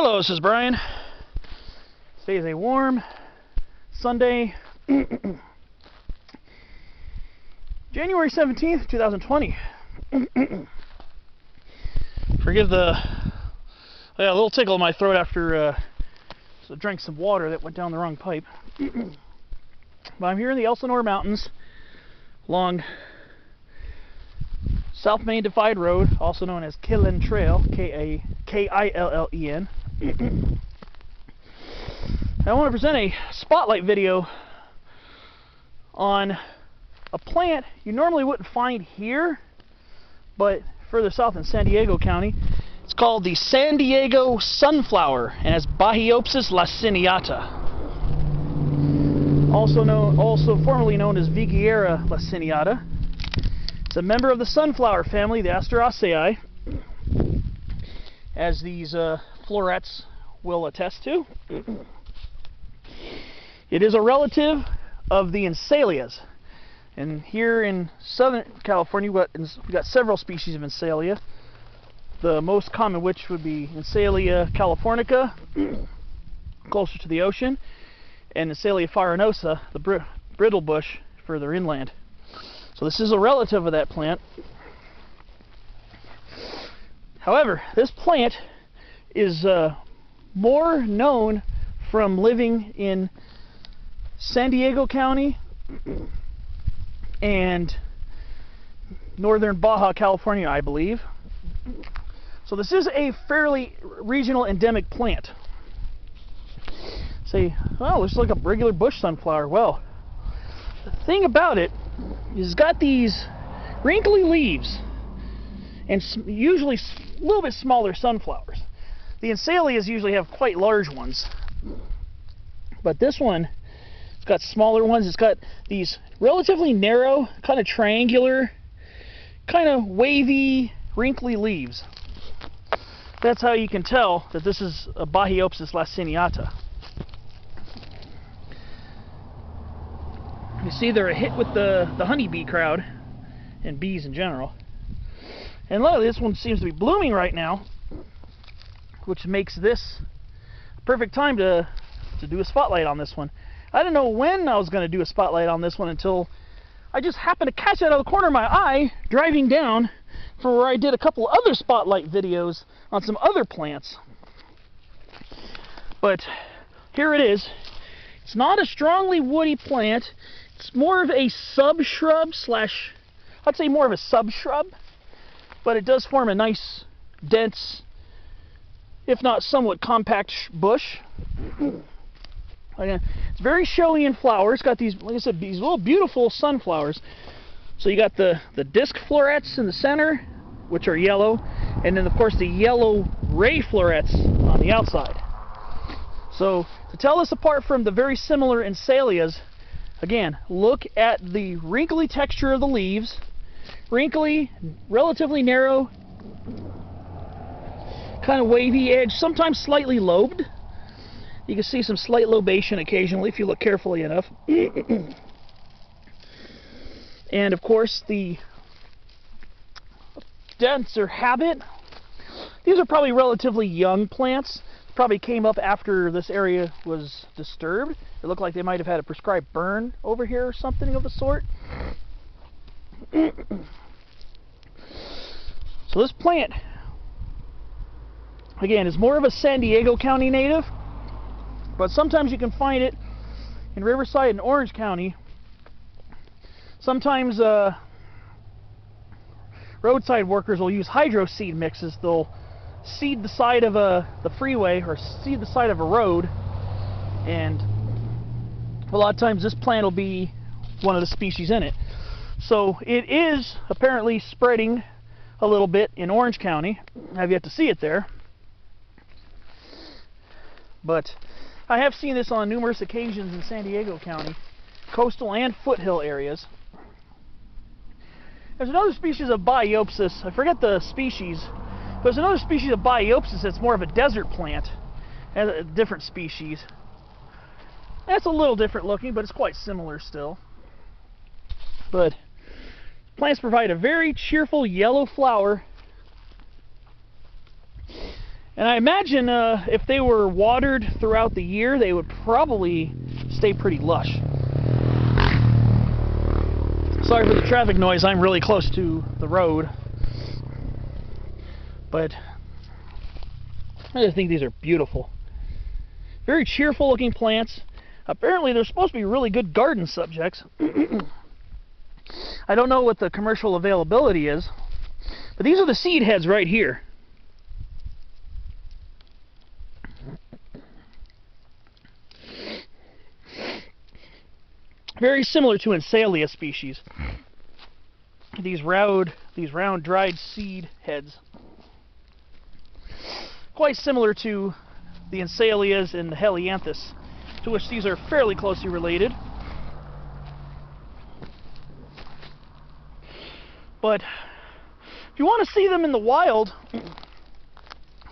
Hello, this is Brian. Today is a warm Sunday, January 17th, 2020. Forgive the little tickle in my throat after I drank some water that went down the wrong pipe. But I'm here in the Elsinore Mountains along South Main Divide Road, also known as Killen Trail, K-I-L-L-E-N. I want to present a spotlight video on a plant you normally wouldn't find here, but further south in San Diego County. It's called the San Diego sunflower, and it's Bahiopsis laciniata, also formerly known as Viguiera laciniata. It's a member of the sunflower family, the Asteraceae, as these florets will attest to. It is a relative of the Encelias, and here in Southern California we've got several species of Encelia. The most common which would be Encelia californica, closer to the ocean, and Encelia farinosa, the brittle bush, further inland. So this is a relative of that plant. However, this plant is more known from living in San Diego County and northern Baja California, I believe. So this is a fairly regional endemic plant. Say, oh, looks like a regular bush sunflower. Well, the thing about it is it's got these wrinkly leaves and usually a little bit smaller sunflowers. The Encelias usually have quite large ones, but this one, it's got smaller ones. It's got these relatively narrow, kind of triangular, kind of wavy, wrinkly leaves. That's how you can tell that this is a Bahiopsis laciniata. You see, they're a hit with the honeybee crowd and bees in general. And look, this one seems to be blooming right now, which makes this a perfect time to do a spotlight on this one. I didn't know when I was going to do a spotlight on this one until I just happened to catch it out of the corner of my eye driving down for where I did a couple other spotlight videos on some other plants. But here it is. It's not a strongly woody plant. It's more of a sub-shrub slash, I'd say more of a sub-shrub, but it does form a nice, dense, if not somewhat compact bush. Again, it's very showy in flower. It's got these, like I said, these little beautiful sunflowers. So you got the disc florets in the center, which are yellow, and then of course the yellow ray florets on the outside. So to tell this apart from the very similar Encelias, again, look at the wrinkly texture of the leaves. Wrinkly, relatively narrow, kind of wavy edge, sometimes slightly lobed. You can see some slight lobation occasionally if you look carefully enough. And of course the denser habit. These are probably relatively young plants. Probably came up after this area was disturbed. It looked like they might have had a prescribed burn over here or something of the sort. So this plant, again, is more of a San Diego County native, but sometimes you can find it in Riverside and Orange County. Sometimes roadside workers will use hydroseed mixes. They'll seed the side of the freeway or seed the side of a road, and a lot of times this plant will be one of the species in it. So it is apparently spreading a little bit in Orange County. I've yet to see it there, but I have seen this on numerous occasions in San Diego County, coastal and foothill areas. There's another species of Bahiopsis, I forget the species, but there's another species of Bahiopsis that's more of a desert plant, and a different species. That's a little different looking, but it's quite similar still. But plants provide a very cheerful yellow flower, And I imagine if they were watered throughout the year, they would probably stay pretty lush. Sorry for the traffic noise, I'm really close to the road. But I just think these are beautiful. Very cheerful looking plants. Apparently they're supposed to be really good garden subjects. I don't know what the commercial availability is, but these are the seed heads right here. Very similar to Encelia species. These round dried seed heads. Quite similar to the Encelias and the Helianthus, to which these are fairly closely related. But if you want to see them in the wild,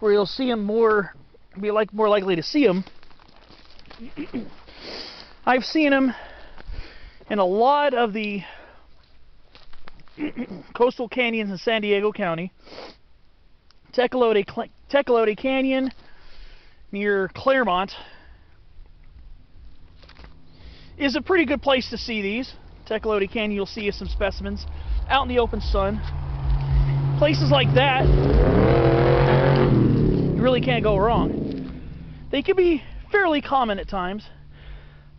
where you'll see them more likely to see them, I've seen them in a lot of the coastal canyons in San Diego County. Tecolote Canyon near Claremont is a pretty good place to see these. Tecolote Canyon, you'll see some specimens out in the open sun. Places like that, you really can't go wrong. They can be fairly common at times,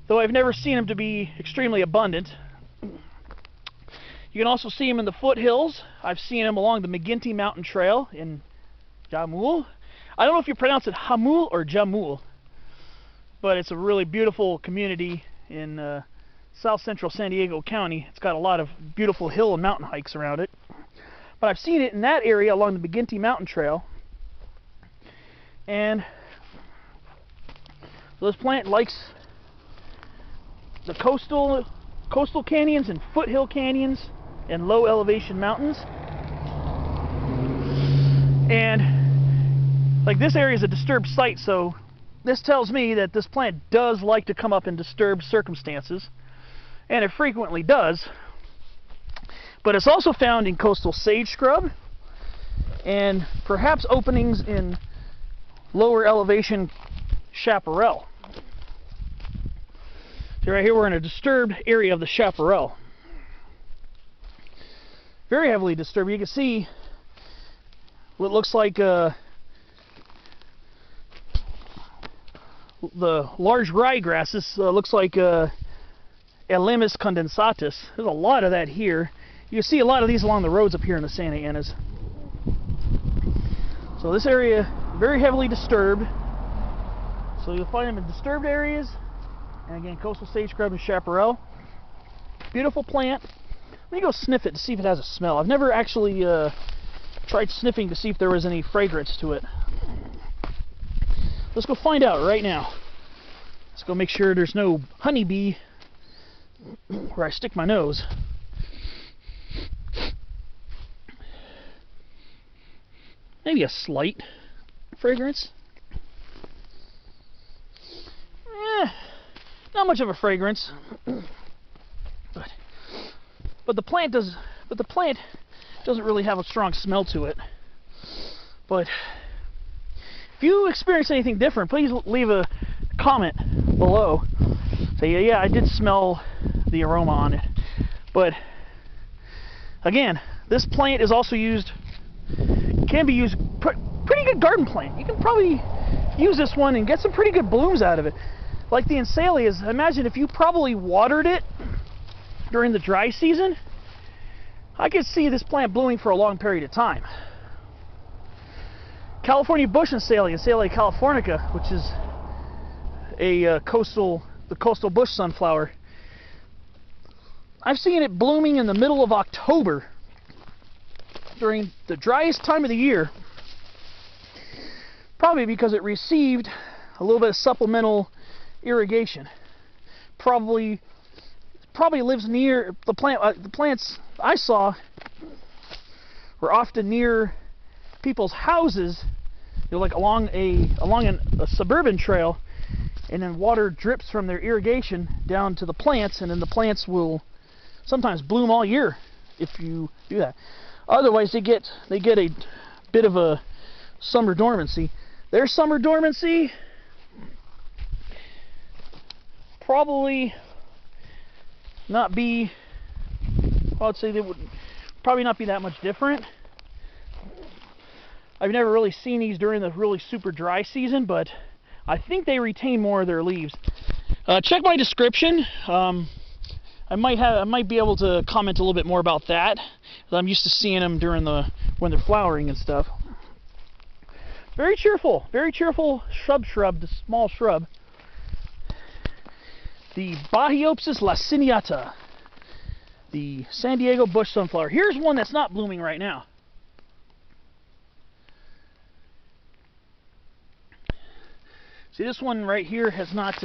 though I've never seen them to be extremely abundant. You can also see them in the foothills. I've seen them along the McGinty Mountain Trail in Jamul. I don't know if you pronounce it Hamul or Jamul, but it's a really beautiful community in south central San Diego County. It's got a lot of beautiful hill and mountain hikes around it. But I've seen it in that area along the McGinty Mountain Trail. And this plant likes the coastal canyons and foothill canyons and low elevation mountains. And like this area is a disturbed site, so this tells me that this plant does like to come up in disturbed circumstances, and it frequently does. But it's also found in coastal sage scrub and perhaps openings in lower elevation chaparral. So right here we're in a disturbed area of the chaparral. Very heavily disturbed. You can see what looks like the large ryegrass. This looks like Elymus condensatus. There's a lot of that here. You see a lot of these along the roads up here in the Santa Anas. So this area very heavily disturbed. So you'll find them in disturbed areas, and again coastal sage scrub and chaparral. Beautiful plant. Let me go sniff it to see if it has a smell. I've never actually tried sniffing to see if there was any fragrance to it. Let's go find out right now. Let's go make sure there's no honeybee where I stick my nose. Maybe a slight fragrance. Not much of a fragrance. But the plant doesn't really have a strong smell to it. But if you experience anything different, please leave a comment below. Say, yeah, I did smell the aroma on it. But again, this plant is also can be used, pretty good garden plant. You can probably use this one and get some pretty good blooms out of it. Like the Encelias, imagine if you probably watered it during the dry season, I could see this plant blooming for a long period of time. California bush Encelia, Encelia californica, which is the coastal bush sunflower. I've seen it blooming in the middle of October during the driest time of the year, probably because it received a little bit of supplemental irrigation. Probably lives near the plant. The plants I saw were often near people's houses, you know, like along a suburban trail, and then water drips from their irrigation down to the plants, and then the plants will sometimes bloom all year if you do that. Otherwise, they get a bit of a summer dormancy. Their summer dormancy, probably not be, well, I'd say they would probably not be that much different. I've never really seen these during the really super dry season, but I think they retain more of their leaves. Check my description. I might be able to comment a little bit more about that. I'm used to seeing them during when they're flowering and stuff. Very cheerful shrub, the small shrub. The Bahiopsis laciniata, the San Diego bush sunflower. Here's one that's not blooming right now. See, this one right here has not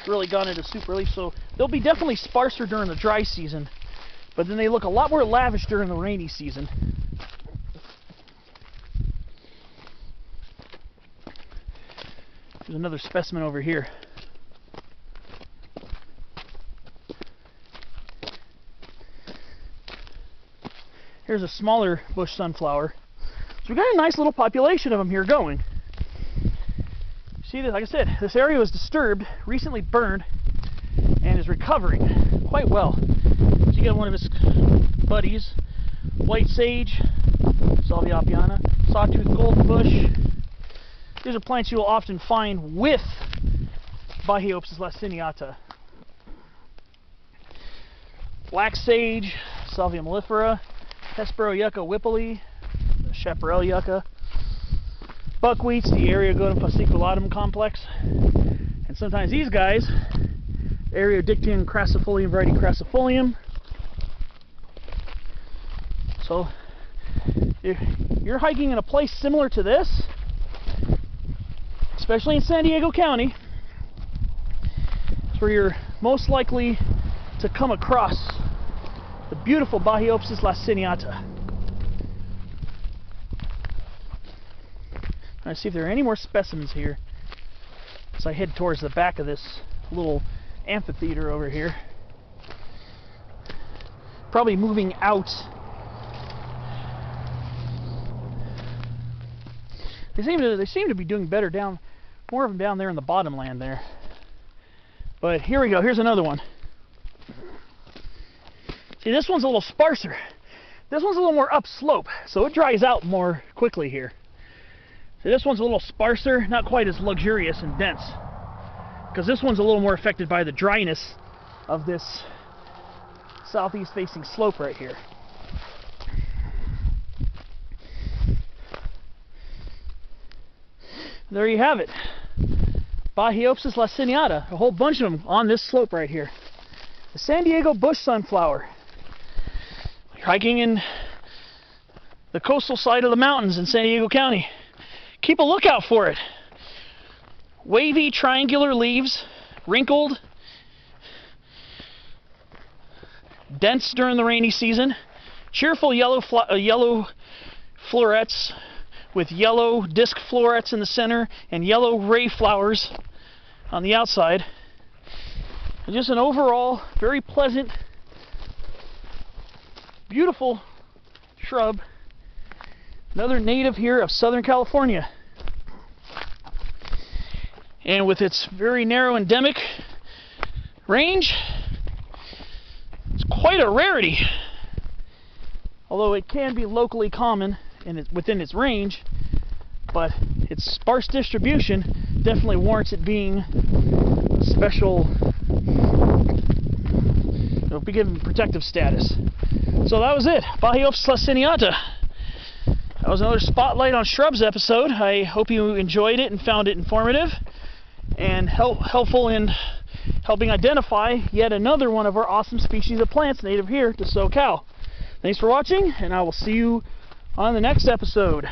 really gone into super leaf, so they'll be definitely sparser during the dry season, but then they look a lot more lavish during the rainy season. There's another specimen over here. Here's a smaller bush sunflower. So we've got a nice little population of them here going. See, like I said, this area was disturbed, recently burned, and is recovering quite well. So you got one of his buddies, white sage, Salvia apiana, sawtooth goldenbush. These are plants you will often find with Bahiopsis laciniata. Black sage, Salvia mellifera, Hespero yucca whippley, chaparral yucca, buckwheats, the Eriogonum fasciculatum complex, and sometimes these guys, Eriodictyum crassifolium variety crassifolium. So if you're hiking in a place similar to this, especially in San Diego County, it's where you're most likely to come across the beautiful Bahiopsis laciniata. Let's see if there are any more specimens here as I head towards the back of this little amphitheater over here. Probably moving out. They seem to be doing better down, more of them down there in the bottomland there. But here we go. Here's another one. See, this one's a little sparser. This one's a little more upslope, so it dries out more quickly here. So this one's a little sparser, not quite as luxurious and dense, because this one's a little more affected by the dryness of this southeast facing slope right here. There you have it. Bahiopsis laciniata, a whole bunch of them on this slope right here. The San Diego bush sunflower. You're hiking in the coastal side of the mountains in San Diego County. Keep a lookout for it. Wavy, triangular leaves, wrinkled, dense during the rainy season, cheerful yellow florets with yellow disc florets in the center and yellow ray flowers on the outside. And just an overall very pleasant, beautiful shrub. Another native here of Southern California. And with its very narrow endemic range, it's quite a rarity. Although it can be locally common within its range, but its sparse distribution definitely warrants it being special, it'll be given protective status. So that was it, Bahiopsis laciniata. That was another Spotlight on Shrubs episode. I hope you enjoyed it and found it informative and helpful in helping identify yet another one of our awesome species of plants native here to SoCal. Thanks for watching, and I will see you on the next episode.